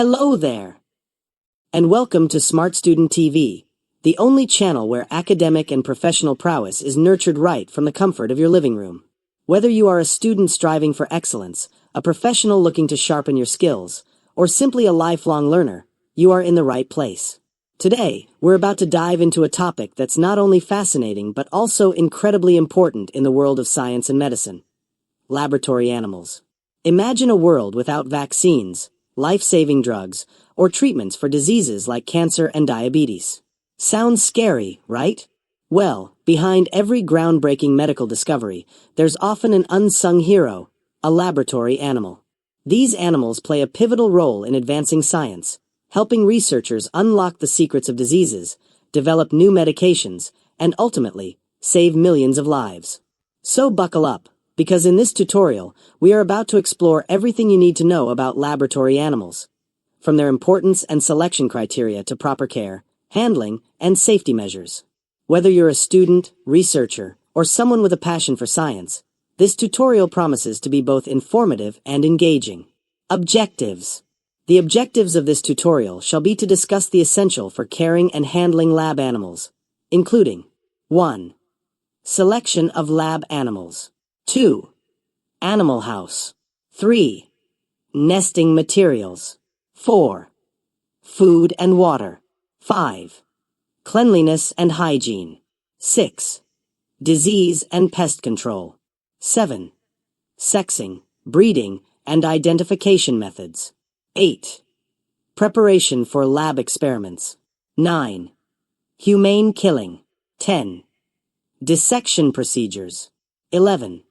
Hello there, and welcome to Smart Student TV, the only channel where academic and professional prowess is nurtured right from the comfort of your living room. Whether you are a student striving for excellence, a professional looking to sharpen your skills, or simply a lifelong learner, you are in the right place. Today, we're about to dive into a topic that's not only fascinating but also incredibly important in the world of science and medicine: laboratory animals. Imagine a world without vaccines, life-saving drugs, or treatments for diseases like cancer and diabetes. Sounds scary, right? Well, behind every groundbreaking medical discovery, there's often an unsung hero, a laboratory animal. These animals play a pivotal role in advancing science, helping researchers unlock the secrets of diseases, develop new medications, and ultimately, save millions of lives. So buckle up, because in this tutorial, we are about to explore everything you need to know about laboratory animals, from their importance and selection criteria to proper care, handling, and safety measures. Whether you're a student, researcher, or someone with a passion for science, this tutorial promises to be both informative and engaging. Objectives. The objectives of this tutorial shall be to discuss the essential for caring and handling lab animals, including 1. Selection of lab animals. 2. Animal house. 3. Nesting materials. 4. Food and water. 5. Cleanliness and hygiene. 6. Disease and pest control. 7. Sexing, breeding, and identification methods. 8. Preparation for lab experiments. 9. Humane killing. 10. Dissection procedures. 11.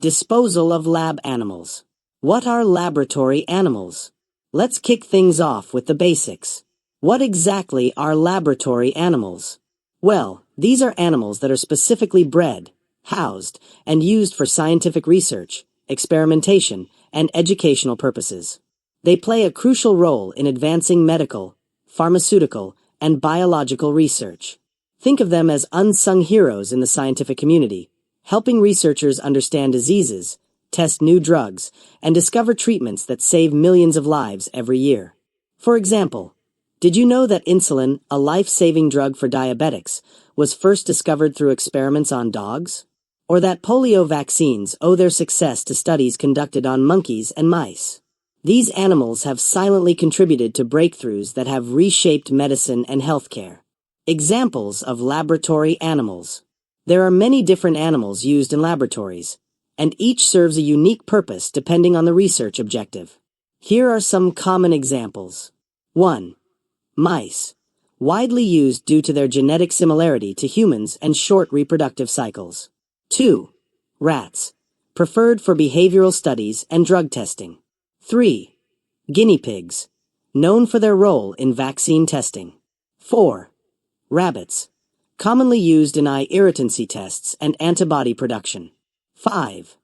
Disposal of lab animals. What are laboratory animals? Let's kick things off with the basics. What exactly are laboratory animals? Well, these are animals that are specifically bred, housed, and used for scientific research, experimentation, and educational purposes. They play a crucial role in advancing medical, pharmaceutical, and biological research. Think of them as unsung heroes in the scientific community, helping researchers understand diseases, test new drugs, and discover treatments that save millions of lives every year. For example, did you know that insulin, a life-saving drug for diabetics, was first discovered through experiments on dogs? Or that polio vaccines owe their success to studies conducted on monkeys and mice? These animals have silently contributed to breakthroughs that have reshaped medicine and healthcare. Examples of laboratory animals. There are many different animals used in laboratories, and each serves a unique purpose depending on the research objective. Here are some common examples. 1. Mice, widely used due to their genetic similarity to humans and short reproductive cycles. 2. Rats, preferred for behavioral studies and drug testing. 3. Guinea pigs, known for their role in vaccine testing. 4. Rabbits, commonly used in eye irritancy tests and antibody production. 5.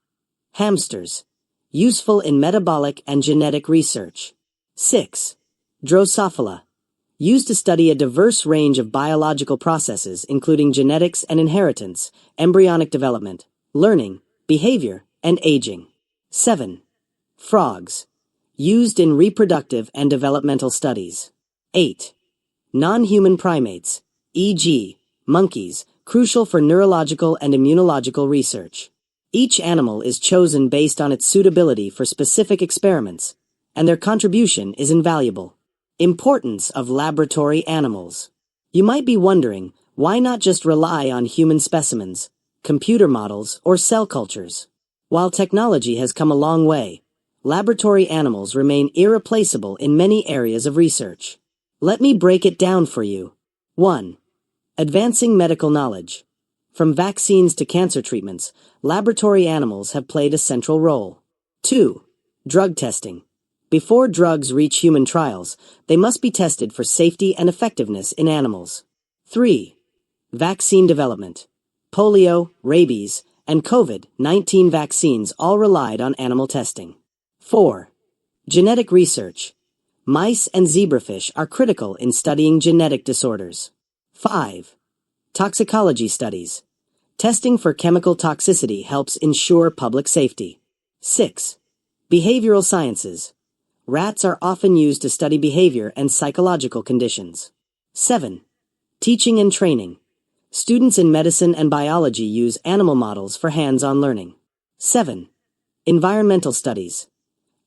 Hamsters, useful in metabolic and genetic research. 6. Drosophila, used to study a diverse range of biological processes including genetics and inheritance, embryonic development, learning, behavior, and aging. 7. Frogs, used in reproductive and developmental studies. 8. Non-human primates, e.g., monkeys, crucial for neurological and immunological research. Each animal is chosen based on its suitability for specific experiments, and their contribution is invaluable. Importance of laboratory animals. You might be wondering, why not just rely on human specimens, computer models, or cell cultures? While technology has come a long way, laboratory animals remain irreplaceable in many areas of research. Let me break it down for you. 1. Advancing medical knowledge. From vaccines to cancer treatments, laboratory animals have played a central role. 2. Drug testing. Before drugs reach human trials, they must be tested for safety and effectiveness in animals. 3. Vaccine development. Polio, rabies, and COVID-19 vaccines all relied on animal testing. 4. Genetic research. Mice and zebrafish are critical in studying genetic disorders. 5. Toxicology studies. Testing for chemical toxicity helps ensure public safety. 6. Behavioral sciences. Rats are often used to study behavior and psychological conditions. 7. Teaching and training. Students in medicine and biology use animal models for hands-on learning. 7. Environmental studies.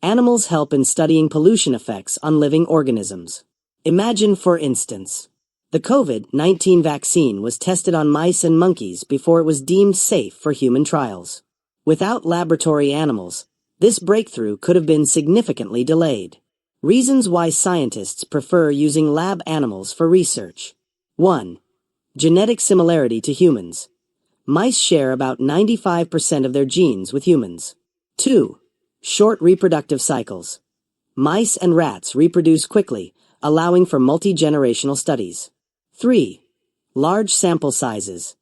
Animals help in studying pollution effects on living organisms. Imagine, for instance, the COVID-19 vaccine was tested on mice and monkeys before it was deemed safe for human trials. Without laboratory animals, this breakthrough could have been significantly delayed. Reasons why scientists prefer using lab animals for research. 1. Genetic similarity to humans. Mice share about 95% of their genes with humans. 2. Short reproductive cycles. Mice and rats reproduce quickly, allowing for multi-generational studies. 3. Large sample sizes.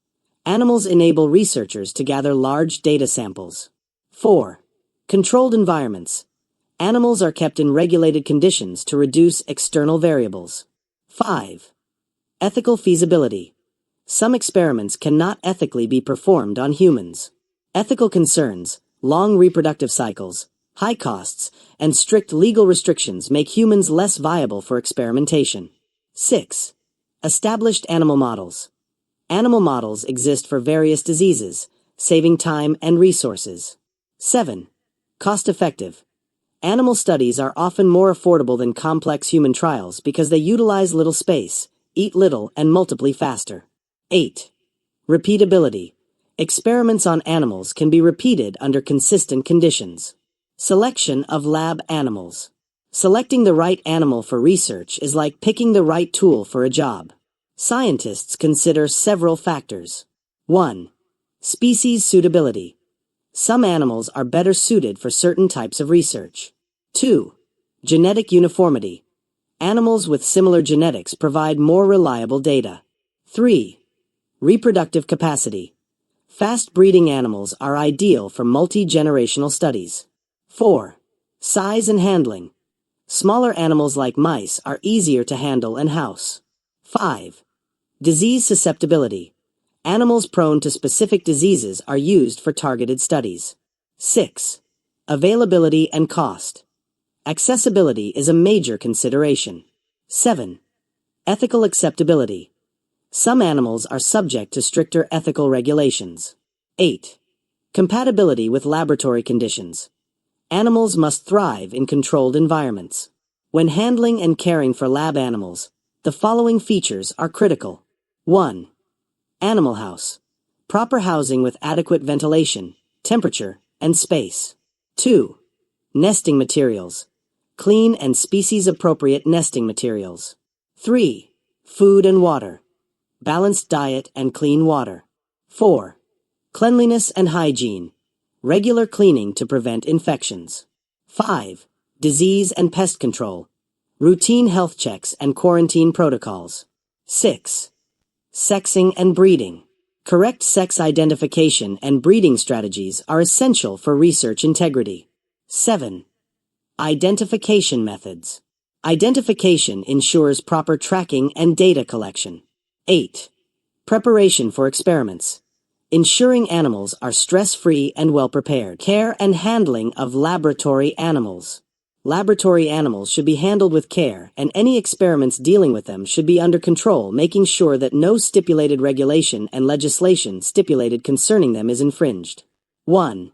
Animals enable researchers to gather large data samples. 4. Controlled environments. Animals are kept in regulated conditions to reduce external variables. 5. Ethical feasibility. Some experiments cannot ethically be performed on humans. Ethical concerns, long reproductive cycles, high costs, and strict legal restrictions make humans less viable for experimentation. 6. Established animal models. Animal models exist for various diseases, saving time and resources. 7. Cost-effective. Animal studies are often more affordable than complex human trials because they utilize little space, eat little, and multiply faster. 8. Repeatability. Experiments on animals can be repeated under consistent conditions. Selection of lab animals. Selecting the right animal for research is like picking the right tool for a job. Scientists consider several factors. 1. Species suitability. Some animals are better suited for certain types of research. 2. Genetic uniformity. Animals with similar genetics provide more reliable data. 3. Reproductive capacity. Fast-breeding animals are ideal for multi-generational studies. 4. Size and handling. Smaller animals like mice are easier to handle and house. 5. Disease susceptibility. Animals prone to specific diseases are used for targeted studies. 6. Availability and cost. Accessibility is a major consideration. 7. Ethical acceptability. Some animals are subject to stricter ethical regulations. 8. Compatibility with laboratory conditions. Animals must thrive in controlled environments. When handling and caring for lab animals, the following features are critical. 1. Animal house. Proper housing with adequate ventilation, temperature, and space. 2. Nesting materials. Clean and species-appropriate nesting materials. 3. Food and water. Balanced diet and clean water. 4. Cleanliness and hygiene. Regular cleaning to prevent infections. 5. Disease and pest control. Routine health checks and quarantine protocols. 6. Sexing and breeding. Correct sex identification and breeding strategies are essential for research integrity. 7. Identification methods. Identification ensures proper tracking and data collection. 8. Preparation for experiments. Ensuring animals are stress-free and well-prepared. Care and handling of laboratory animals. Laboratory animals should be handled with care, and any experiments dealing with them should be under control, making sure that no stipulated regulation and legislation stipulated concerning them is infringed. 1.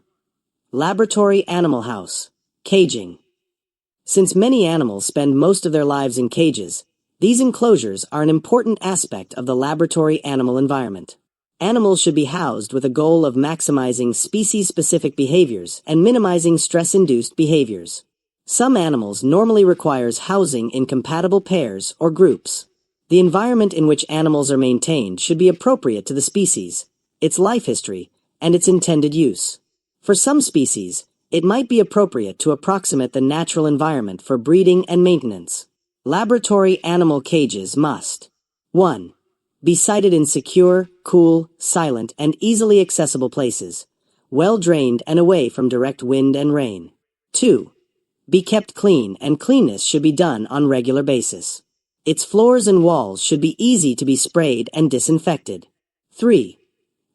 Laboratory animal house. Caging. Since many animals spend most of their lives in cages, these enclosures are an important aspect of the laboratory animal environment. Animals should be housed with a goal of maximizing species-specific behaviors and minimizing stress-induced behaviors. Some animals normally requires housing in compatible pairs or groups. The environment in which animals are maintained should be appropriate to the species, its life history, and its intended use. For some species, it might be appropriate to approximate the natural environment for breeding and maintenance. Laboratory animal cages must 1. Be sited in secure, cool, silent, and easily accessible places, well drained and away from direct wind and rain. 2. Be kept clean, and cleanness should be done on regular basis. Its floors and walls should be easy to be sprayed and disinfected. 3.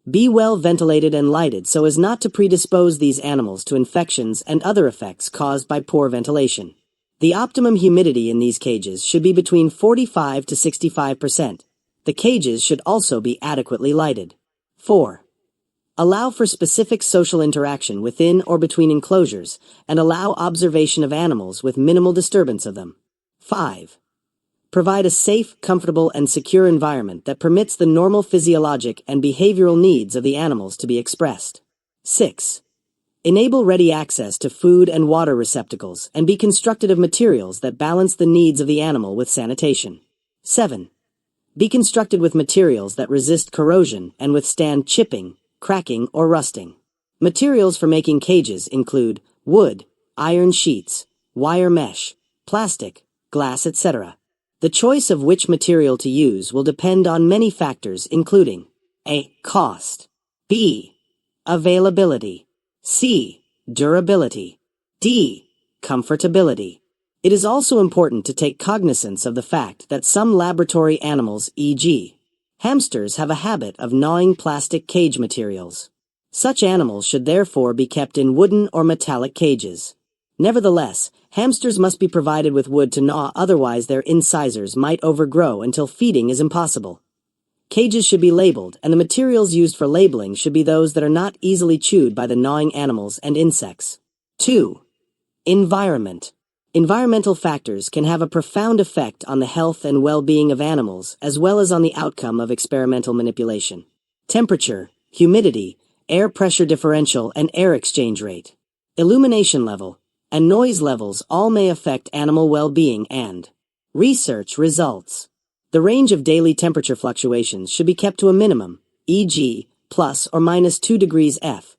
Be well ventilated and lighted so as not to predispose these animals to infections and other effects caused by poor ventilation. The optimum humidity in these cages should be between 45 to 65%. The cages should also be adequately lighted. 4. Allow for specific social interaction within or between enclosures and allow observation of animals with minimal disturbance of them. 5. Provide a safe, comfortable, and secure environment that permits the normal physiologic and behavioral needs of the animals to be expressed. 6. Enable ready access to food and water receptacles and be constructed of materials that balance the needs of the animal with sanitation. 7. Be constructed with materials that resist corrosion and withstand chipping, cracking, or rusting. Materials for making cages include wood, iron sheets, wire mesh, plastic, glass, etc. The choice of which material to use will depend on many factors including A. Cost, B. Availability, C. Durability, D. Comfortability. It is also important to take cognizance of the fact that some laboratory animals, e.g., hamsters, have a habit of gnawing plastic cage materials. Such animals should therefore be kept in wooden or metallic cages. Nevertheless, hamsters must be provided with wood to gnaw, otherwise their incisors might overgrow until feeding is impossible. Cages should be labeled, and the materials used for labeling should be those that are not easily chewed by the gnawing animals and insects. 2. Environment. Environmental factors can have a profound effect on the health and well-being of animals, as well as on the outcome of experimental manipulation. Temperature, humidity, air pressure differential, and air exchange rate, illumination level, and noise levels all may affect animal well-being and research results. The range of daily temperature fluctuations should be kept to a minimum, e.g., plus or minus 2 degrees F,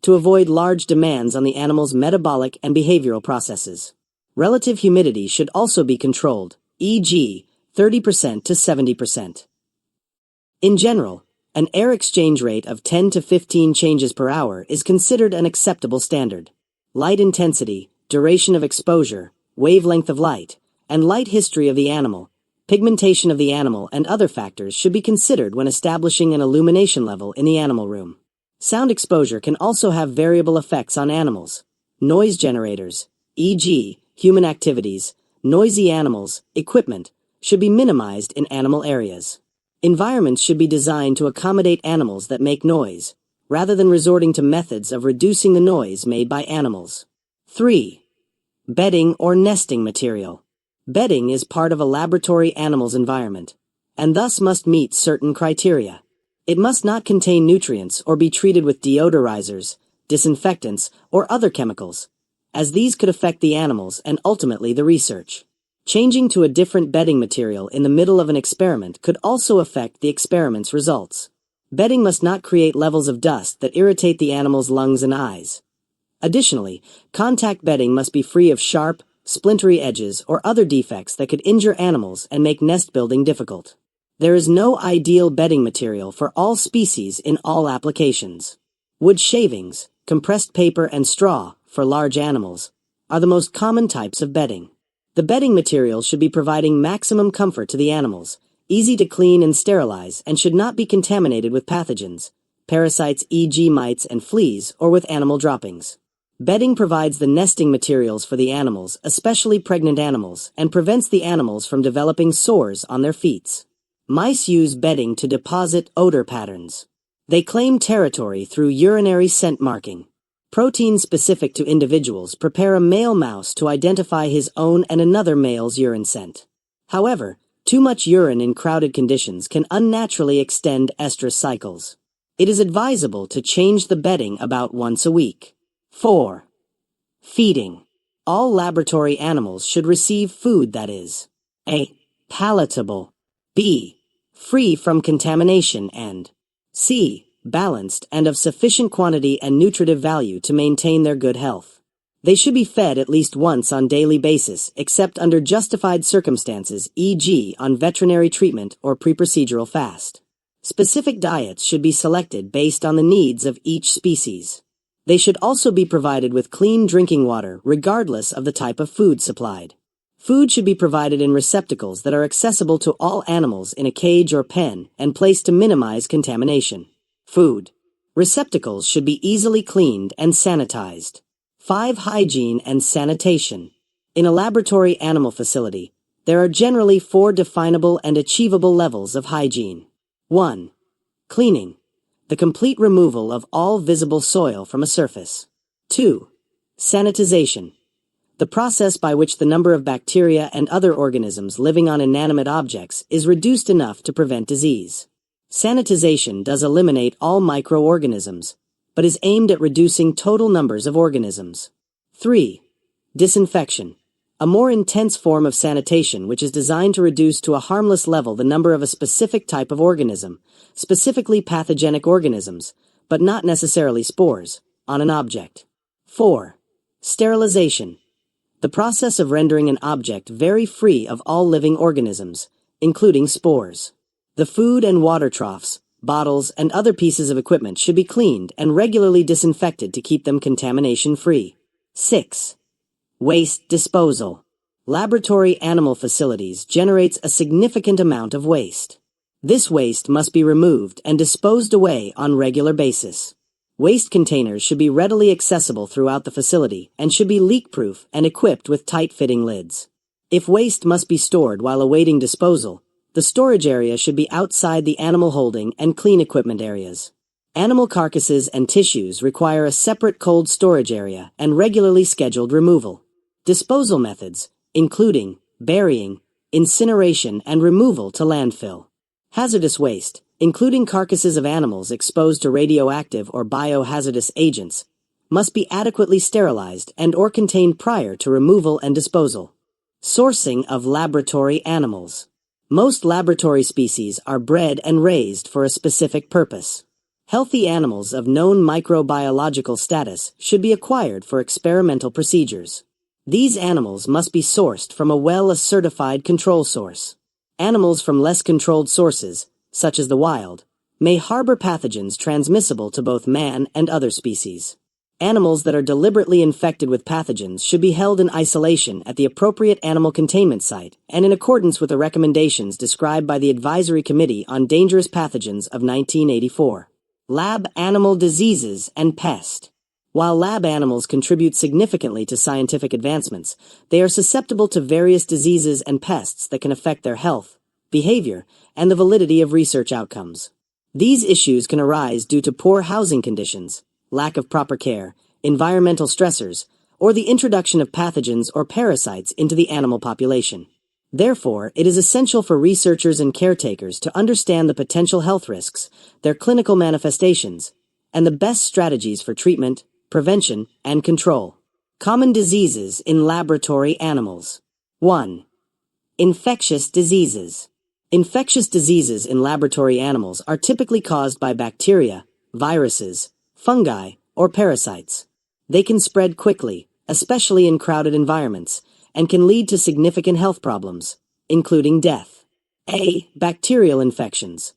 to avoid large demands on the animal's metabolic and behavioral processes. Relative humidity should also be controlled, e.g., 30% to 70%. In general, an air exchange rate of 10 to 15 changes per hour is considered an acceptable standard. Light intensity, duration of exposure, wavelength of light, and light history of the animal, pigmentation of the animal, and other factors should be considered when establishing an illumination level in the animal room. Sound exposure can also have variable effects on animals. Noise generators, e.g., human activities, noisy animals, equipment, should be minimized in animal areas. Environments should be designed to accommodate animals that make noise, rather than resorting to methods of reducing the noise made by animals. 3. Bedding or nesting material. Bedding is part of a laboratory animal's environment, and thus must meet certain criteria. It must not contain nutrients or be treated with deodorizers, disinfectants, or other chemicals, as these could affect the animals and ultimately the research. Changing to a different bedding material in the middle of an experiment could also affect the experiment's results. Bedding must not create levels of dust that irritate the animal's lungs and eyes. Additionally, contact bedding must be free of sharp, splintery edges or other defects that could injure animals and make nest building difficult. There is no ideal bedding material for all species in all applications. Wood shavings, compressed paper, and straw, for large animals, are the most common types of bedding. The bedding material should be providing maximum comfort to the animals, easy to clean and sterilize, and should not be contaminated with pathogens, parasites, e.g. mites and fleas, or with animal droppings. Bedding provides the nesting materials for the animals, especially pregnant animals, and prevents the animals from developing sores on their feet. Mice use bedding to deposit odor patterns. They claim territory through urinary scent marking. Proteins specific to individuals prepare a male mouse to identify his own and another male's urine scent. However, too much urine in crowded conditions can unnaturally extend estrus cycles. It is advisable to change the bedding about once a week. 4. Feeding. All laboratory animals should receive food that is A. Palatable, B. Free from contamination, and C. Balanced and of sufficient quantity and nutritive value to maintain their good health. They should be fed at least once on daily basis, except under justified circumstances, e.g. on veterinary treatment or pre-procedural fast. Specific diets should be selected based on the needs of each species. They should also be provided with clean drinking water regardless of the type of food supplied. Food should be provided in receptacles that are accessible to all animals in a cage or pen and placed to minimize contamination. Food receptacles should be easily cleaned and sanitized. 5. Hygiene and sanitation. In a laboratory animal facility, there are generally 4 definable and achievable levels of hygiene. 1. Cleaning, the complete removal of all visible soil from a surface. 2. Sanitization, the process by which the number of bacteria and other organisms living on inanimate objects is reduced enough to prevent disease. Sanitization does eliminate all microorganisms, but is aimed at reducing total numbers of organisms. 3. Disinfection, a more intense form of sanitation which is designed to reduce to a harmless level the number of a specific type of organism, specifically pathogenic organisms, but not necessarily spores, on an object. 4. Sterilization, the process of rendering an object very free of all living organisms, including spores. The food and water troughs, bottles, and other pieces of equipment should be cleaned and regularly disinfected to keep them contamination-free. 6. Waste disposal. Laboratory animal facilities generates a significant amount of waste. This waste must be removed and disposed away on regular basis. Waste containers should be readily accessible throughout the facility and should be leak-proof and equipped with tight-fitting lids. If waste must be stored while awaiting disposal, the storage area should be outside the animal holding and clean equipment areas. Animal carcasses and tissues require a separate cold storage area and regularly scheduled removal. Disposal methods, including burying, incineration, and removal to landfill. Hazardous waste, including carcasses of animals exposed to radioactive or biohazardous agents, must be adequately sterilized and/or contained prior to removal and disposal. Sourcing of laboratory animals. Most laboratory species are bred and raised for a specific purpose. Healthy animals of known microbiological status should be acquired for experimental procedures. These animals must be sourced from a well-certified control source. Animals from less controlled sources, such as the wild, may harbor pathogens transmissible to both man and other species. Animals that are deliberately infected with pathogens should be held in isolation at the appropriate animal containment site and in accordance with the recommendations described by the Advisory Committee on Dangerous Pathogens of 1984. Lab animal diseases and pest. While lab animals contribute significantly to scientific advancements, they are susceptible to various diseases and pests that can affect their health, behavior, and the validity of research outcomes. These issues can arise due to poor housing conditions, lack of proper care, environmental stressors, or the introduction of pathogens or parasites into the animal population. Therefore, it is essential for researchers and caretakers to understand the potential health risks, their clinical manifestations, and the best strategies for treatment, prevention, and control. Common diseases in laboratory animals. 1. Infectious diseases. Infectious diseases in laboratory animals are typically caused by bacteria, viruses, fungi, or parasites. They can spread quickly, especially in crowded environments, and can lead to significant health problems, including death. A. Bacterial infections.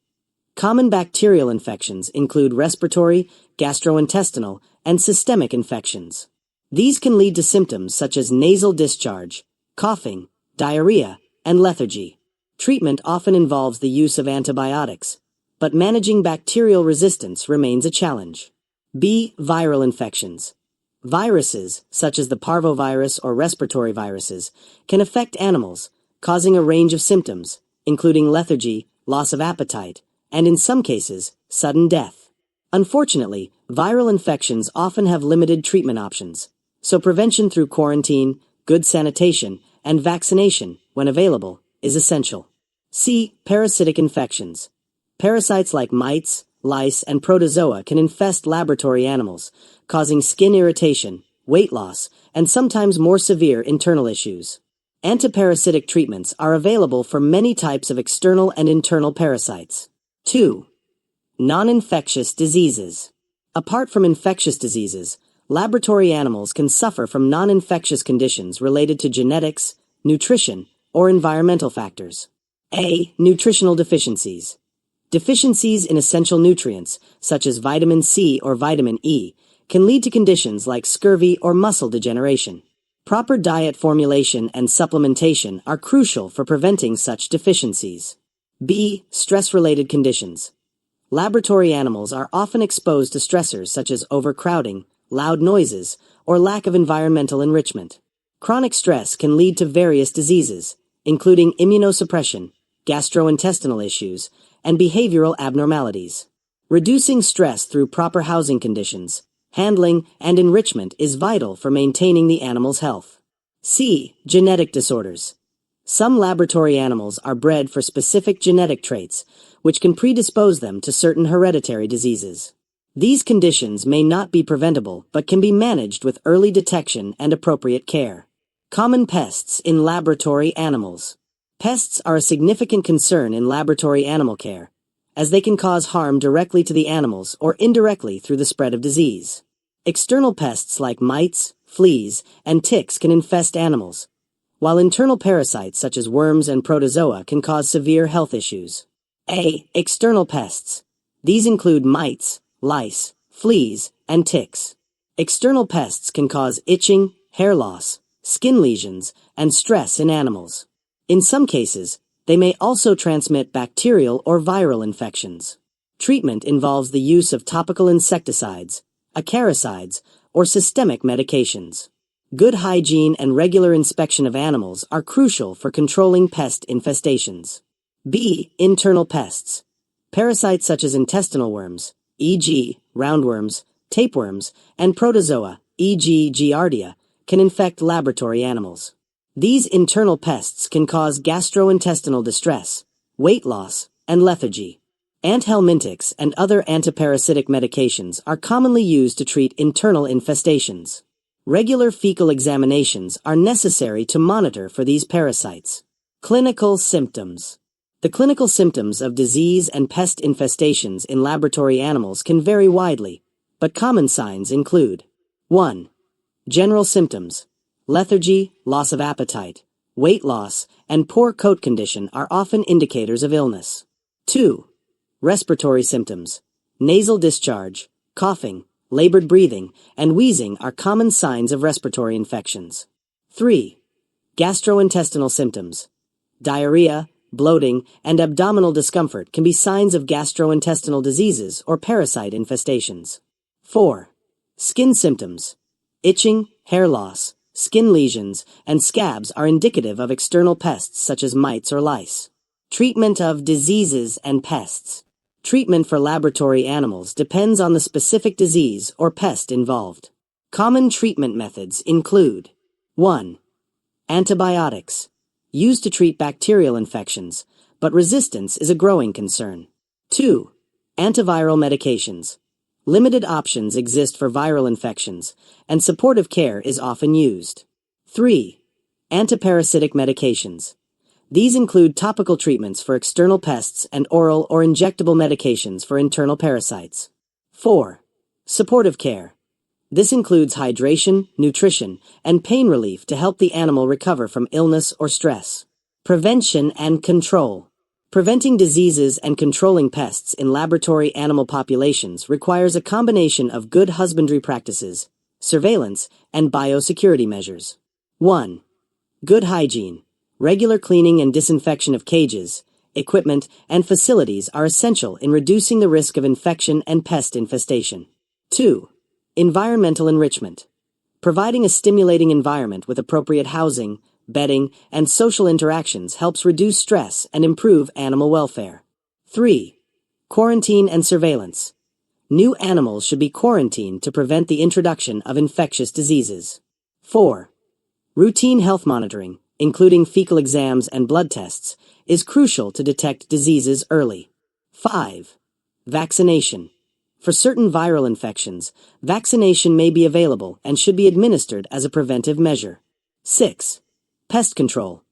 Common bacterial infections include respiratory, gastrointestinal, and systemic infections. These can lead to symptoms such as nasal discharge, coughing, diarrhea, and lethargy. Treatment often involves the use of antibiotics, but managing bacterial resistance remains a challenge. B. Viral infections. Viruses, such as the parvovirus or respiratory viruses, can affect animals, causing a range of symptoms, including lethargy, loss of appetite, and in some cases, sudden death. Unfortunately, viral infections often have limited treatment options, so prevention through quarantine, good sanitation, and vaccination, when available, is essential. C. Parasitic infections. Parasites like mites, lice, and protozoa can infest laboratory animals, causing skin irritation, weight loss, and sometimes more severe internal issues. Antiparasitic treatments are available for many types of external and internal parasites. 2. Non-infectious diseases. Apart from infectious diseases, laboratory animals can suffer from non-infectious conditions related to genetics, nutrition, or environmental factors. A. Nutritional deficiencies. Deficiencies in essential nutrients, such as vitamin C or vitamin E, can lead to conditions like scurvy or muscle degeneration. Proper diet formulation and supplementation are crucial for preventing such deficiencies. B. Stress-related conditions. Laboratory animals are often exposed to stressors such as overcrowding, loud noises, or lack of environmental enrichment. Chronic stress can lead to various diseases, including immunosuppression, gastrointestinal issues, and behavioral abnormalities. Reducing stress through proper housing conditions, handling, and enrichment is vital for maintaining the animal's health. C. Genetic disorders. Some laboratory animals are bred for specific genetic traits, which can predispose them to certain hereditary diseases. These conditions may not be preventable but can be managed with early detection and appropriate care. Common pests in laboratory animals. Pests are a significant concern in laboratory animal care, as they can cause harm directly to the animals or indirectly through the spread of disease. External pests like mites, fleas, and ticks can infest animals, while internal parasites such as worms and protozoa can cause severe health issues. A. External pests. These include mites, lice, fleas, and ticks. External pests can cause itching, hair loss, skin lesions, and stress in animals. In some cases, they may also transmit bacterial or viral infections. Treatment involves the use of topical insecticides, acaricides, or systemic medications. Good hygiene and regular inspection of animals are crucial for controlling pest infestations. B. Internal pests. Parasites such as intestinal worms, e.g., roundworms, tapeworms, and protozoa, e.g., Giardia, can infect laboratory animals. These internal pests can cause gastrointestinal distress, weight loss, and lethargy. Anthelmintics and other antiparasitic medications are commonly used to treat internal infestations. Regular fecal examinations are necessary to monitor for these parasites. Clinical symptoms. The clinical symptoms of disease and pest infestations in laboratory animals can vary widely, but common signs include 1. General symptoms. Lethargy, loss of appetite, weight loss, and poor coat condition are often indicators of illness. 2. Respiratory symptoms. Nasal discharge, coughing, labored breathing, and wheezing are common signs of respiratory infections. 3. Gastrointestinal symptoms. Diarrhea, bloating, and abdominal discomfort can be signs of gastrointestinal diseases or parasite infestations. 4. Skin symptoms. Itching, hair loss, skin lesions, and scabs are indicative of external pests such as mites or lice. Treatment of diseases and pests. Treatment for laboratory animals depends on the specific disease or pest involved. Common treatment methods include 1. Antibiotics. Used to treat bacterial infections, but resistance is a growing concern. 2. Antiviral medications. Limited options exist for viral infections, and supportive care is often used. 3. Antiparasitic medications. These include topical treatments for external pests and oral or injectable medications for internal parasites. 4. Supportive care. This includes hydration, nutrition, and pain relief to help the animal recover from illness or stress. Prevention and control. Preventing diseases and controlling pests in laboratory animal populations requires a combination of good husbandry practices, surveillance, and biosecurity measures. 1. Good hygiene. Regular cleaning and disinfection of cages, equipment, and facilities are essential in reducing the risk of infection and pest infestation. 2. Environmental enrichment. Providing a stimulating environment with appropriate housing, bedding, and social interactions helps reduce stress and improve animal welfare. 3. Quarantine and surveillance. New animals should be quarantined to prevent the introduction of infectious diseases. 4. Routine health monitoring, including fecal exams and blood tests, is crucial to detect diseases early. 5. Vaccination. For certain viral infections, vaccination may be available and should be administered as a preventive measure. 6. Pest control.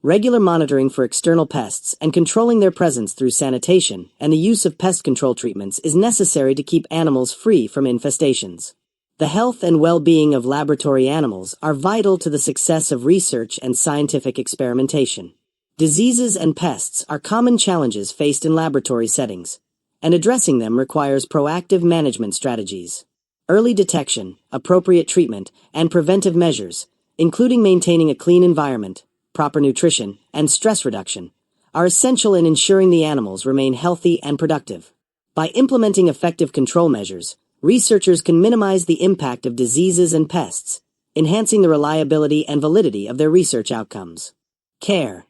Regular monitoring for external pests and controlling their presence through sanitation and the use of pest control treatments is necessary to keep animals free from infestations. The health and well-being of laboratory animals are vital to the success of research and scientific experimentation. Diseases and pests are common challenges faced in laboratory settings, and addressing them requires proactive management strategies. Early detection, appropriate treatment, and preventive measures, including maintaining a clean environment, proper nutrition, and stress reduction, are essential in ensuring the animals remain healthy and productive. By implementing effective control measures, researchers can minimize the impact of diseases and pests enhancing the reliability and validity of their research outcomes. Care.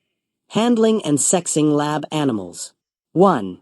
Handling and sexing lab animals. 1.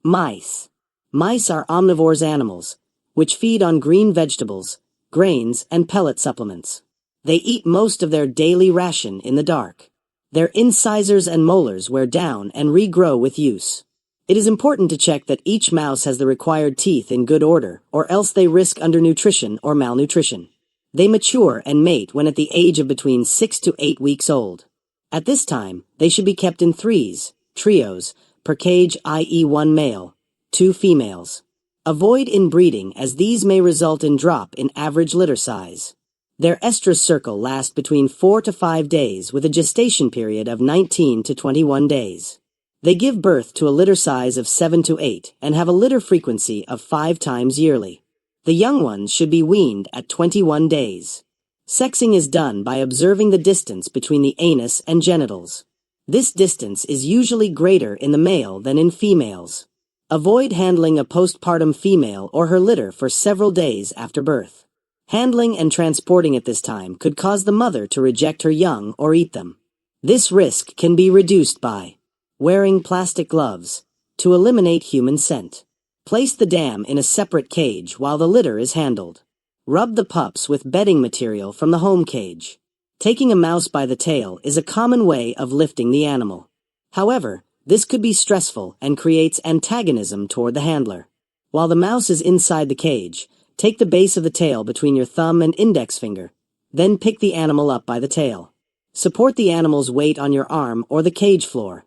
Mice. Mice are omnivores animals, which feed on green vegetables, grains, and pellet supplements. They eat most of their daily ration in the dark. Their incisors and molars wear down and regrow with use. It is important to check that each mouse has the required teeth in good order, or else they risk undernutrition or malnutrition. They mature and mate when at the age of between 6 to 8 weeks old. At this time, they should be kept in threes, trios, per cage, i.e. 1 male, 2 females. Avoid inbreeding, as these may result in drop in average litter size. Their estrus cycle lasts between 4 to 5 days with a gestation period of 19 to 21 days. They give birth to a litter size of 7 to 8 and have a litter frequency of 5 times yearly. The young ones should be weaned at 21 days. Sexing is done by observing the distance between the anus and genitals. This distance is usually greater in the male than in females. Avoid handling a postpartum female or her litter for several days after birth. Handling and transporting at this time could cause the mother to reject her young or eat them. This risk can be reduced by wearing plastic gloves to eliminate human scent. Place the dam in a separate cage while the litter is handled. Rub the pups with bedding material from the home cage. Taking a mouse by the tail is a common way of lifting the animal. However, this could be stressful and creates antagonism toward the handler. While the mouse is inside the cage, take the base of the tail between your thumb and index finger, then pick the animal up by the tail. Support the animal's weight on your arm or the cage floor.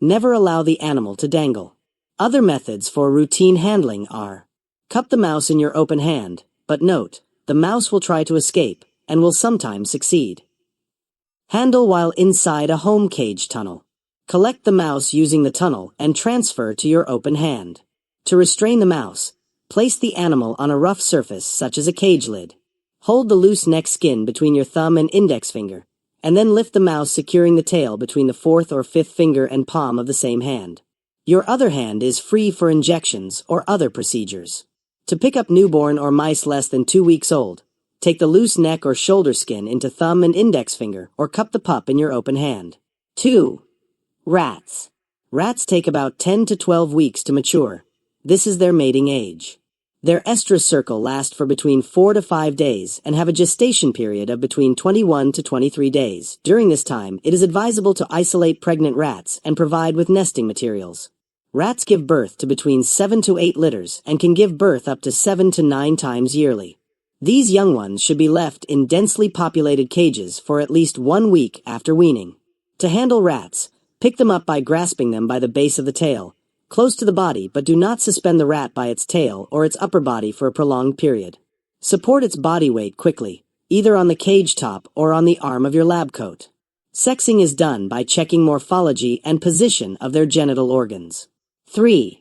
Never allow the animal to dangle. Other methods for routine handling are: cup the mouse in your open hand, but note, the mouse will try to escape and will sometimes succeed. Handle while inside a home cage tunnel. Collect the mouse using the tunnel and transfer to your open hand. To restrain the mouse, place the animal on a rough surface such as a cage lid. Hold the loose neck skin between your thumb and index finger, and then lift the mouse, securing the tail between the fourth or fifth finger and palm of the same hand. Your other hand is free for injections or other procedures. To pick up newborn or mice less than 2 weeks old, take the loose neck or shoulder skin into thumb and index finger or cup the pup in your open hand. 2. Rats. Rats take about 10 to 12 weeks to mature. This is their mating age. Their estrus cycle lasts for between 4 to 5 days and have a gestation period of between 21 to 23 days. During this time, it is advisable to isolate pregnant rats and provide with nesting materials. Rats give birth to between 7 to 8 litters and can give birth up to 7 to 9 times yearly. These young ones should be left in densely populated cages for at least 1 week after weaning. To handle rats, pick them up by grasping them by the base of the tail, close to the body, but do not suspend the rat by its tail or its upper body for a prolonged period. Support its body weight quickly, either on the cage top or on the arm of your lab coat. Sexing is done by checking morphology and position of their genital organs. 3.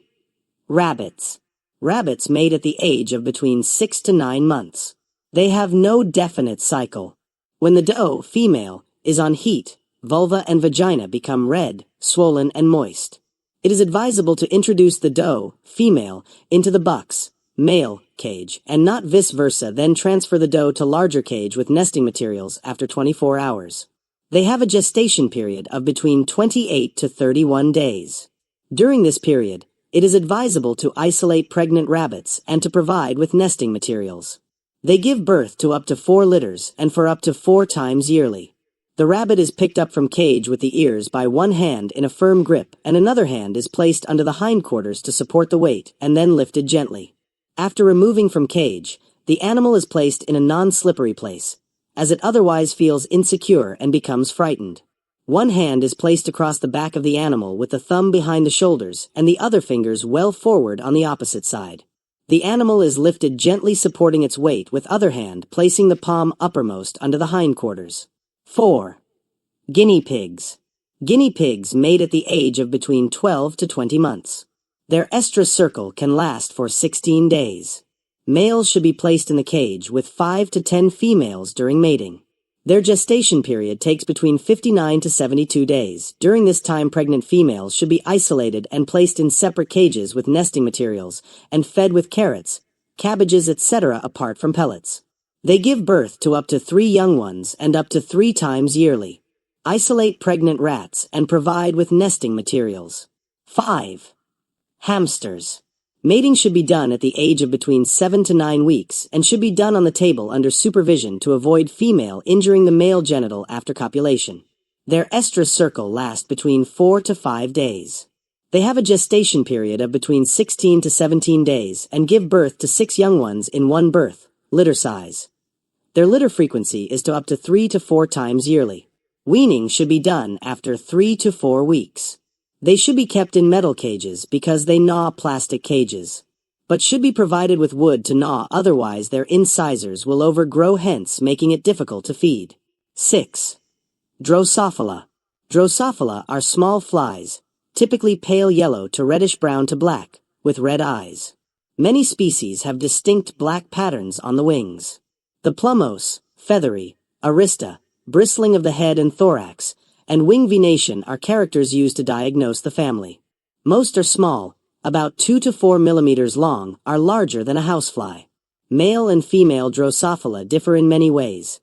Rabbits. Rabbits mate at the age of between 6 to 9 months. They have no definite cycle. When the doe, female, is on heat, vulva and vagina become red, swollen, and moist. It is advisable to introduce the doe, female, into the buck's, male, cage, and not vice versa, then transfer the doe to larger cage with nesting materials after 24 hours. They have a gestation period of between 28 to 31 days. During this period, it is advisable to isolate pregnant rabbits and to provide with nesting materials. They give birth to up to 4 litters and for up to 4 times yearly. The rabbit is picked up from cage with the ears by one hand in a firm grip, and another hand is placed under the hindquarters to support the weight and then lifted gently. After removing from cage, the animal is placed in a non-slippery place, as it otherwise feels insecure and becomes frightened. One hand is placed across the back of the animal with the thumb behind the shoulders and the other fingers well forward on the opposite side. The animal is lifted gently, supporting its weight with other hand, placing the palm uppermost under the hindquarters. 4. Guinea pigs. Guinea pigs mate at the age of between 12 to 20 months. Their estrus cycle can last for 16 days. Males should be placed in the cage with 5 to 10 females during mating. Their gestation period takes between 59 to 72 days. During this time, pregnant females should be isolated and placed in separate cages with nesting materials and fed with carrots, cabbages, etc. apart from pellets. They give birth to up to 3 young ones and up to 3 times yearly. Isolate pregnant rats and provide with nesting materials. 5. Hamsters. Mating should be done at the age of between 7 to 9 weeks and should be done on the table under supervision to avoid female injuring the male genital after copulation. Their estrus cycle lasts between 4 to 5 days. They have a gestation period of between 16 to 17 days and give birth to 6 young ones in one birth. Litter size. Their litter frequency is to up to 3 to 4 times yearly. Weaning should be done after 3 to 4 weeks. They should be kept in metal cages because they gnaw plastic cages, but should be provided with wood to gnaw, otherwise their incisors will overgrow, hence making it difficult to feed. 6. Drosophila. Drosophila are small flies, typically pale yellow to reddish-brown to black, with red eyes. Many species have distinct black patterns on the wings. The plumose, feathery, arista, bristling of the head and thorax, and wing venation are characters used to diagnose the family. Most are small, about 2 to 4 millimeters long, are larger than a housefly. Male and female Drosophila differ in many ways.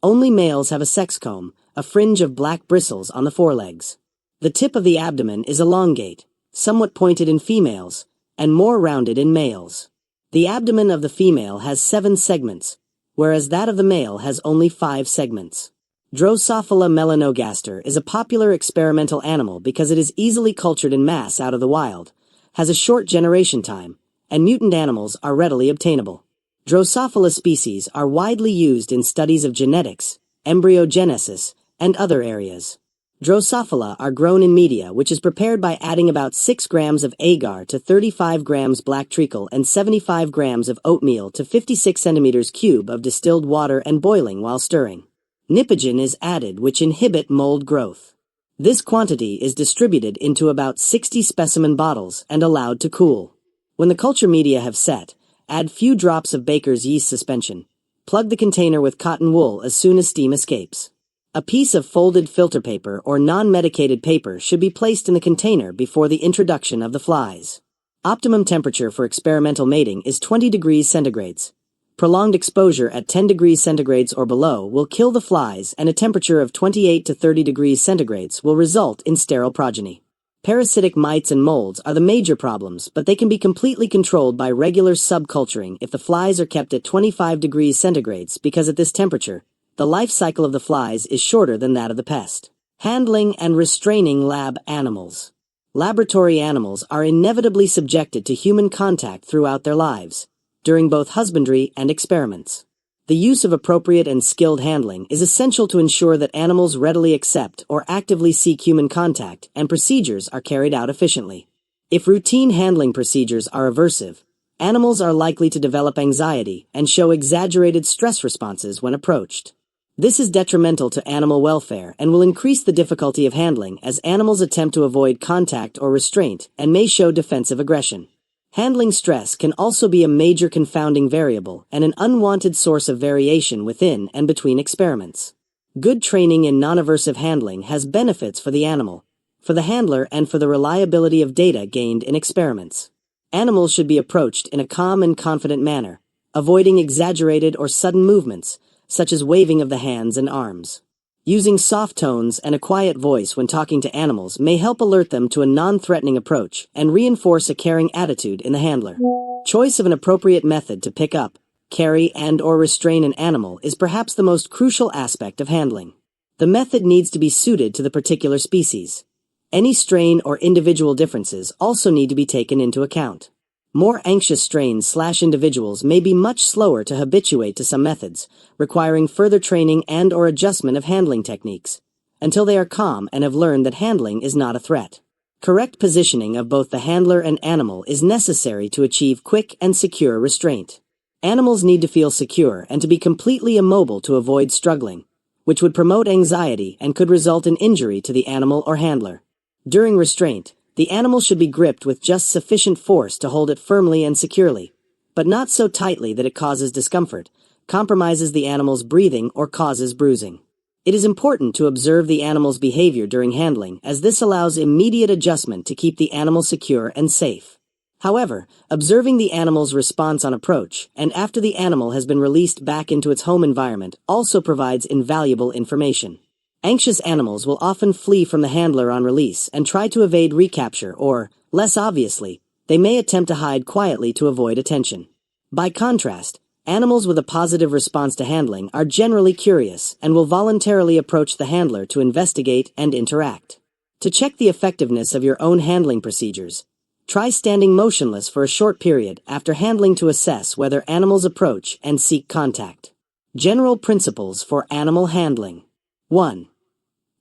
Only males have a sex comb, a fringe of black bristles on the forelegs. The tip of the abdomen is elongate, somewhat pointed in females, and more rounded in males. The abdomen of the female has 7 segments, whereas that of the male has only 5 segments. Drosophila melanogaster is a popular experimental animal because it is easily cultured in mass out of the wild, has a short generation time, and mutant animals are readily obtainable. Drosophila species are widely used in studies of genetics, embryogenesis, and other areas. Drosophila are grown in media which is prepared by adding about 6 grams of agar to 35 grams black treacle and 75 grams of oatmeal to 56 centimeters cube of distilled water and boiling while stirring. Nipogen is added which inhibit mold growth. This quantity is distributed into about 60 specimen bottles and allowed to cool. When the culture media have set, add few drops of baker's yeast suspension. Plug the container with cotton wool as soon as steam escapes. A piece of folded filter paper or non-medicated paper should be placed in the container before the introduction of the flies. Optimum temperature for experimental mating is 20 degrees centigrades. Prolonged exposure at 10 degrees centigrades or below will kill the flies, and a temperature of 28 to 30 degrees centigrades will result in sterile progeny. Parasitic mites and molds are the major problems, but they can be completely controlled by regular subculturing if the flies are kept at 25 degrees centigrades, because at this temperature, the life cycle of the flies is shorter than that of the pest. Handling and restraining lab animals. Laboratory animals are inevitably subjected to human contact throughout their lives, during both husbandry and experiments. The use of appropriate and skilled handling is essential to ensure that animals readily accept or actively seek human contact and procedures are carried out efficiently. If routine handling procedures are aversive, animals are likely to develop anxiety and show exaggerated stress responses when approached. This is detrimental to animal welfare and will increase the difficulty of handling as animals attempt to avoid contact or restraint and may show defensive aggression. Handling stress can also be a major confounding variable and an unwanted source of variation within and between experiments. Good training in non-aversive handling has benefits for the animal, for the handler, and for the reliability of data gained in experiments. Animals should be approached in a calm and confident manner, avoiding exaggerated or sudden movements, such as waving of the hands and arms. Using soft tones and a quiet voice when talking to animals may help alert them to a non-threatening approach and reinforce a caring attitude in the handler. Choice of an appropriate method to pick up, carry, and/or restrain an animal is perhaps the most crucial aspect of handling. The method needs to be suited to the particular species. Any strain or individual differences also need to be taken into account. More anxious strains/individuals may be much slower to habituate to some methods, requiring further training and/or adjustment of handling techniques, until they are calm and have learned that handling is not a threat. Correct positioning of both the handler and animal is necessary to achieve quick and secure restraint. Animals need to feel secure and to be completely immobile to avoid struggling, which would promote anxiety and could result in injury to the animal or handler. During restraint, the animal should be gripped with just sufficient force to hold it firmly and securely, but not so tightly that it causes discomfort, compromises the animal's breathing, or causes bruising. It is important to observe the animal's behavior during handling, as this allows immediate adjustment to keep the animal secure and safe. However, observing the animal's response on approach and after the animal has been released back into its home environment also provides invaluable information. Anxious animals will often flee from the handler on release and try to evade recapture or, less obviously, they may attempt to hide quietly to avoid attention. By contrast, animals with a positive response to handling are generally curious and will voluntarily approach the handler to investigate and interact. To check the effectiveness of your own handling procedures, try standing motionless for a short period after handling to assess whether animals approach and seek contact. General principles for animal handling. 1.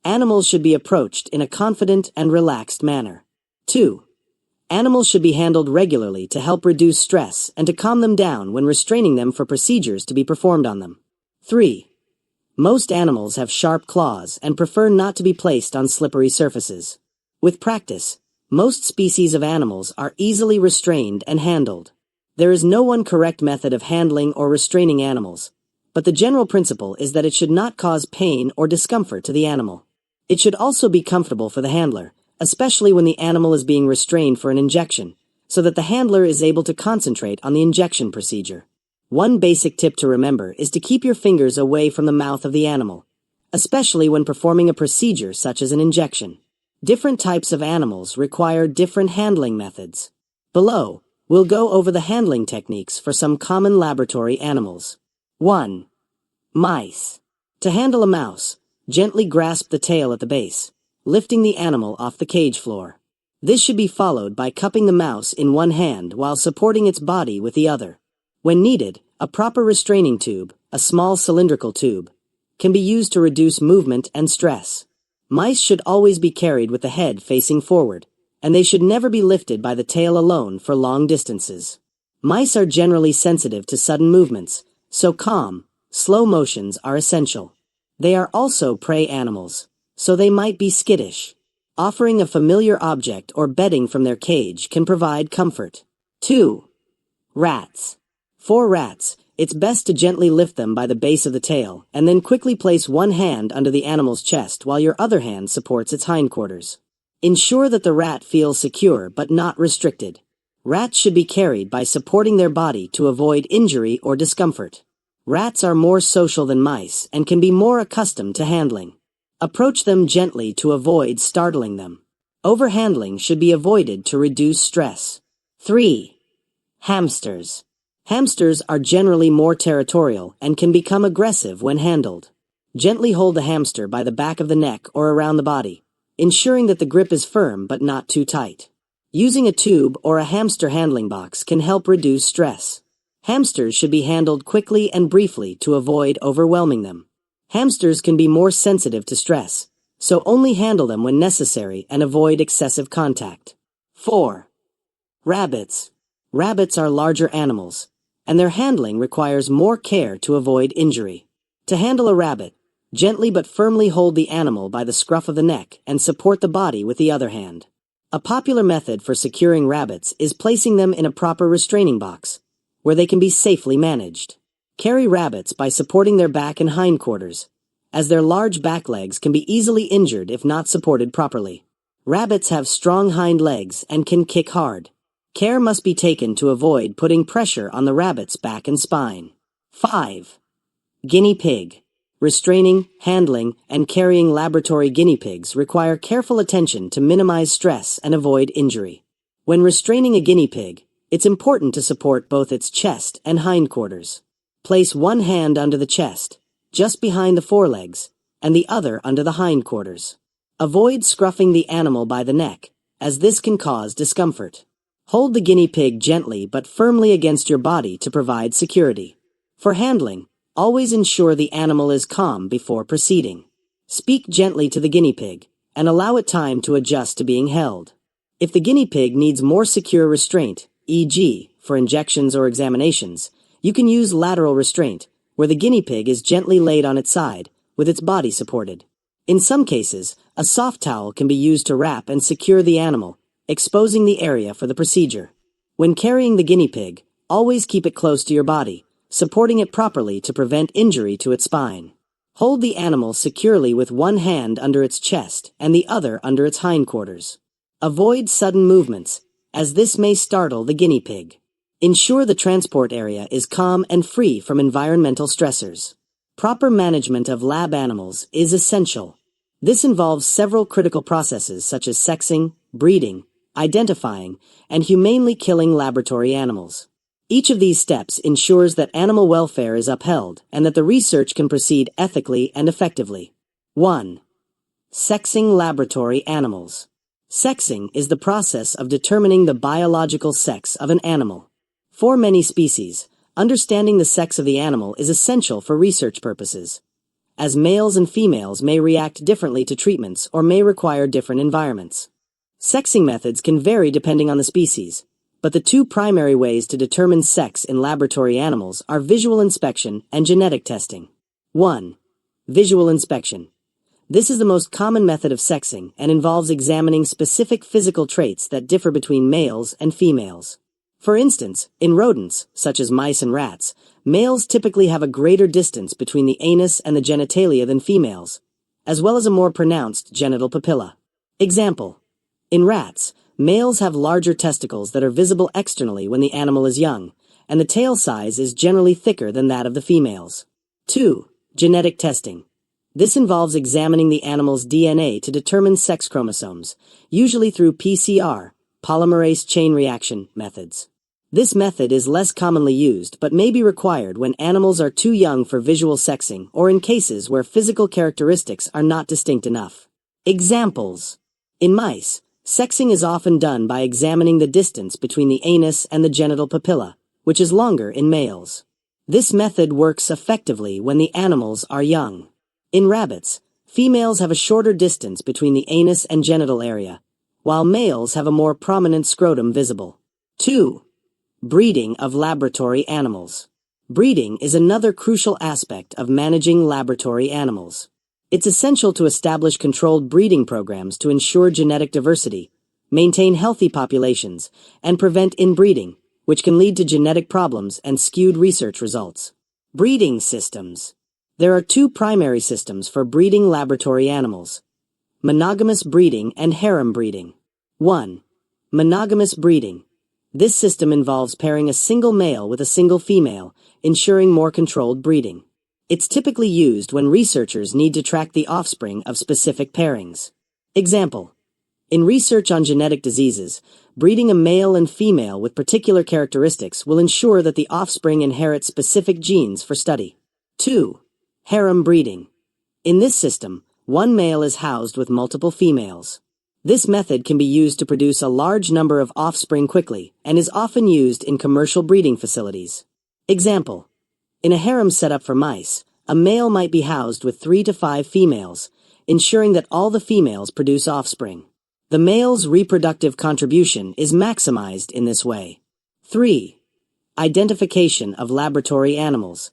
Animals should be approached in a confident and relaxed manner. 2. Animals should be handled regularly to help reduce stress and to calm them down when restraining them for procedures to be performed on them. 3. Most animals have sharp claws and prefer not to be placed on slippery surfaces. With practice, most species of animals are easily restrained and handled. There is no one correct method of handling or restraining animals, but the general principle is that it should not cause pain or discomfort to the animal. It should also be comfortable for the handler, especially when the animal is being restrained for an injection, so that the handler is able to concentrate on the injection procedure. One basic tip to remember is to keep your fingers away from the mouth of the animal, especially when performing a procedure such as an injection. Different types of animals require different handling methods. Below, we'll go over the handling techniques for some common laboratory animals. 1. Mice. To handle a mouse, gently grasp the tail at the base, lifting the animal off the cage floor. This should be followed by cupping the mouse in one hand while supporting its body with the other. When needed, a proper restraining tube, a small cylindrical tube, can be used to reduce movement and stress. Mice should always be carried with the head facing forward, and they should never be lifted by the tail alone for long distances. Mice are generally sensitive to sudden movements, so calm, slow motions are essential. They are also prey animals, so they might be skittish. Offering a familiar object or bedding from their cage can provide comfort. 2. Rats. For rats, it's best to gently lift them by the base of the tail and then quickly place one hand under the animal's chest while your other hand supports its hindquarters. Ensure that the rat feels secure but not restricted. Rats should be carried by supporting their body to avoid injury or discomfort. Rats are more social than mice and can be more accustomed to handling. Approach them gently to avoid startling them. Overhandling should be avoided to reduce stress. 3. Hamsters. Hamsters are generally more territorial and can become aggressive when handled. Gently hold the hamster by the back of the neck or around the body, ensuring that the grip is firm but not too tight. Using a tube or a hamster handling box can help reduce stress. Hamsters should be handled quickly and briefly to avoid overwhelming them. Hamsters can be more sensitive to stress, so only handle them when necessary and avoid excessive contact. 4. Rabbits. Rabbits are larger animals, and their handling requires more care to avoid injury. To handle a rabbit, gently but firmly hold the animal by the scruff of the neck and support the body with the other hand. A popular method for securing rabbits is placing them in a proper restraining box, where they can be safely managed. Carry rabbits by supporting their back and hindquarters, as their large back legs can be easily injured if not supported properly. Rabbits have strong hind legs and can kick hard. Care must be taken to avoid putting pressure on the rabbit's back and spine. 5. Guinea pig. Restraining, handling, and carrying laboratory guinea pigs require careful attention to minimize stress and avoid injury. When restraining a guinea pig, it's important to support both its chest and hindquarters. Place one hand under the chest, just behind the forelegs, and the other under the hindquarters. Avoid scruffing the animal by the neck, as this can cause discomfort. Hold the guinea pig gently but firmly against your body to provide security. For handling, always ensure the animal is calm before proceeding. Speak gently to the guinea pig, and allow it time to adjust to being held. If the guinea pig needs more secure restraint, e.g., for injections or examinations, you can use lateral restraint, where the guinea pig is gently laid on its side, with its body supported. In some cases, a soft towel can be used to wrap and secure the animal, exposing the area for the procedure. When carrying the guinea pig, always keep it close to your body, supporting it properly to prevent injury to its spine. Hold the animal securely with one hand under its chest and the other under its hindquarters. Avoid sudden movements, as this may startle the guinea pig. Ensure the transport area is calm and free from environmental stressors. Proper management of lab animals is essential. This involves several critical processes such as sexing, breeding, identifying, and humanely killing laboratory animals. Each of these steps ensures that animal welfare is upheld and that the research can proceed ethically and effectively. 1. Sexing laboratory animals. Sexing is the process of determining the biological sex of an animal. For many species, understanding the sex of the animal is essential for research purposes, as males and females may react differently to treatments or may require different environments. Sexing methods can vary depending on the species, but the two primary ways to determine sex in laboratory animals are visual inspection and genetic testing. 1. Visual inspection. This is the most common method of sexing and involves examining specific physical traits that differ between males and females. For instance, in rodents, such as mice and rats, males typically have a greater distance between the anus and the genitalia than females, as well as a more pronounced genital papilla. Example: in rats, males have larger testicles that are visible externally when the animal is young, and the tail size is generally thicker than that of the females. 2. Genetic testing. This involves examining the animal's DNA to determine sex chromosomes, usually through PCR, polymerase chain reaction, methods. This method is less commonly used but may be required when animals are too young for visual sexing or in cases where physical characteristics are not distinct enough. Examples: in mice, sexing is often done by examining the distance between the anus and the genital papilla, which is longer in males. This method works effectively when the animals are young. In rabbits, females have a shorter distance between the anus and genital area, while males have a more prominent scrotum visible. 2. Breeding of laboratory animals. Breeding is another crucial aspect of managing laboratory animals. It's essential to establish controlled breeding programs to ensure genetic diversity, maintain healthy populations, and prevent inbreeding, which can lead to genetic problems and skewed research results. Breeding systems. There are two primary systems for breeding laboratory animals: monogamous breeding and harem breeding. 1. Monogamous breeding. This system involves pairing a single male with a single female, ensuring more controlled breeding. It's typically used when researchers need to track the offspring of specific pairings. Example: in research on genetic diseases, breeding a male and female with particular characteristics will ensure that the offspring inherit specific genes for study. 2. Harem breeding. In this system, one male is housed with multiple females. This method can be used to produce a large number of offspring quickly and is often used in commercial breeding facilities. Example: in a harem setup for mice, a male might be housed with 3 to 5 females, ensuring that all the females produce offspring. The male's reproductive contribution is maximized in this way. 3. Identification of laboratory animals.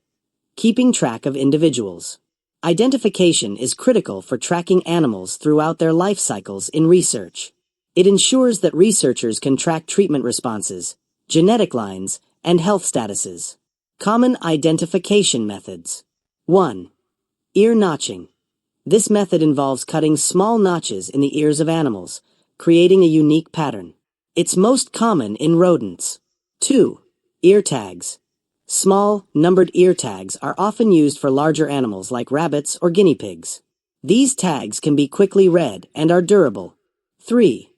Keeping track of individuals. Identification is critical for tracking animals throughout their life cycles in research. It ensures that researchers can track treatment responses, genetic lines, and health statuses. Common identification methods. 1. Ear notching. This method involves cutting small notches in the ears of animals, creating a unique pattern. It's most common in rodents. 2. Ear tags. Small, numbered ear tags are often used for larger animals like rabbits or guinea pigs. These tags can be quickly read and are durable. 3.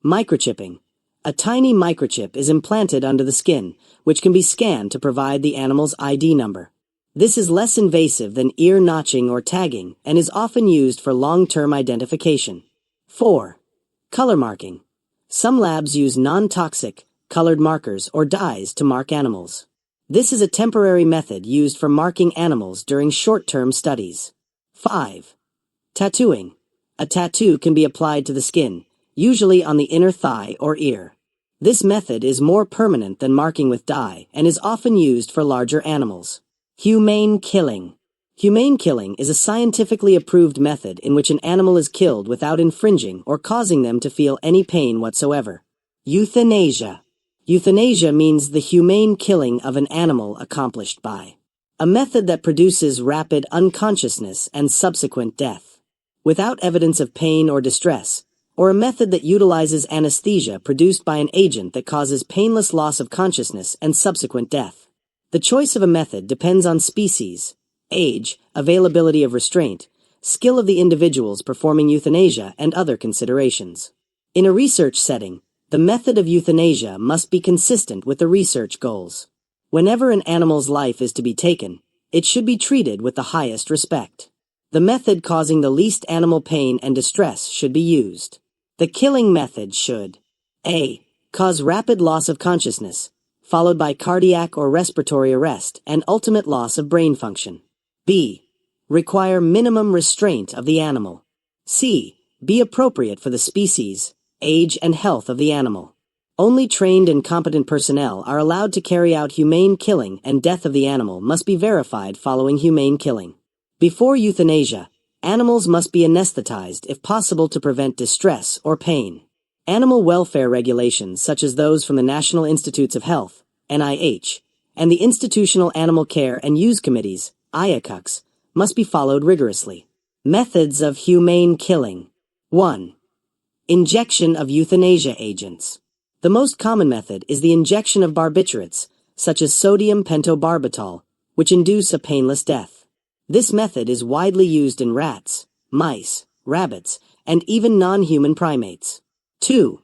Microchipping. A tiny microchip is implanted under the skin, which can be scanned to provide the animal's ID number. This is less invasive than ear notching or tagging and is often used for long-term identification. 4. Color marking. Some labs use non-toxic, colored markers or dyes to mark animals. This is a temporary method used for marking animals during short-term studies. 5. Tattooing. A tattoo can be applied to the skin, usually on the inner thigh or ear. This method is more permanent than marking with dye and is often used for larger animals. Humane killing. Humane killing is a scientifically approved method in which an animal is killed without infringing or causing them to feel any pain whatsoever. Euthanasia. Euthanasia means the humane killing of an animal accomplished by a method that produces rapid unconsciousness and subsequent death. Without evidence of pain or distress, or a method that utilizes anesthesia produced by an agent that causes painless loss of consciousness and subsequent death. The choice of a method depends on species, age, availability of restraint, skill of the individuals performing euthanasia, and other considerations. In a research setting, the method of euthanasia must be consistent with the research goals. Whenever an animal's life is to be taken, it should be treated with the highest respect. The method causing the least animal pain and distress should be used. The killing method should A. Cause rapid loss of consciousness, followed by cardiac or respiratory arrest and ultimate loss of brain function. B. Require minimum restraint of the animal. C. Be appropriate for the species, age, and health of the animal. Only trained and competent personnel are allowed to carry out humane killing, and death of the animal must be verified following humane killing. Before euthanasia, animals must be anesthetized if possible to prevent distress or pain. Animal welfare regulations such as those from the National Institutes of Health, NIH, and the Institutional Animal Care and Use Committees, IACUCs, must be followed rigorously. Methods of humane killing. 1. Injection of euthanasia agents. The most common method is the injection of barbiturates, such as sodium pentobarbital, which induce a painless death. This method is widely used in rats, mice, rabbits, and even non-human primates. 2.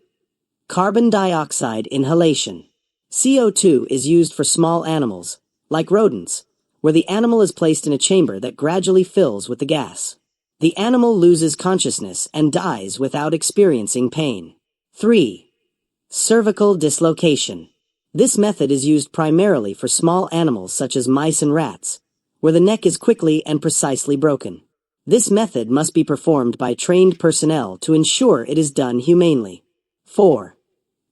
Carbon dioxide inhalation. CO2 is used for small animals, like rodents, where the animal is placed in a chamber that gradually fills with the gas. The animal loses consciousness and dies without experiencing pain. 3. Cervical dislocation. This method is used primarily for small animals such as mice and rats, where the neck is quickly and precisely broken. This method must be performed by trained personnel to ensure it is done humanely. 4.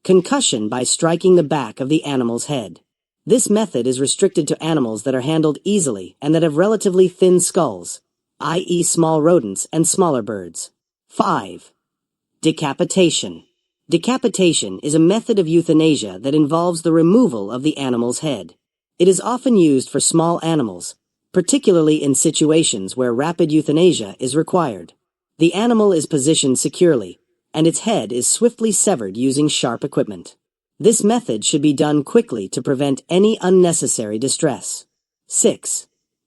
Concussion by striking the back of the animal's head. This method is restricted to animals that are handled easily and that have relatively thin skulls, i.e. small rodents and smaller birds. 5. Decapitation. Decapitation is a method of euthanasia that involves the removal of the animal's head. It is often used for small animals, particularly in situations where rapid euthanasia is required. The animal is positioned securely, and its head is swiftly severed using sharp equipment. This method should be done quickly to prevent any unnecessary distress. 6.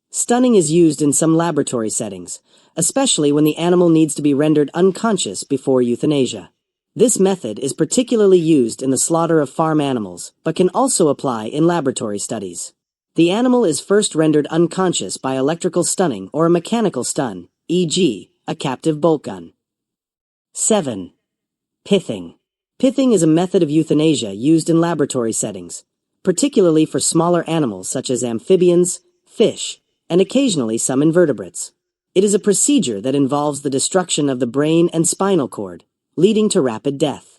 Stunning is used in some laboratory settings, especially when the animal needs to be rendered unconscious before euthanasia. This method is particularly used in the slaughter of farm animals, but can also apply in laboratory studies. The animal is first rendered unconscious by electrical stunning or a mechanical stun, e.g., a captive bolt gun. 7. Pithing. Pithing is a method of euthanasia used in laboratory settings, particularly for smaller animals such as amphibians, fish, and occasionally some invertebrates. It is a procedure that involves the destruction of the brain and spinal cord, leading to rapid death.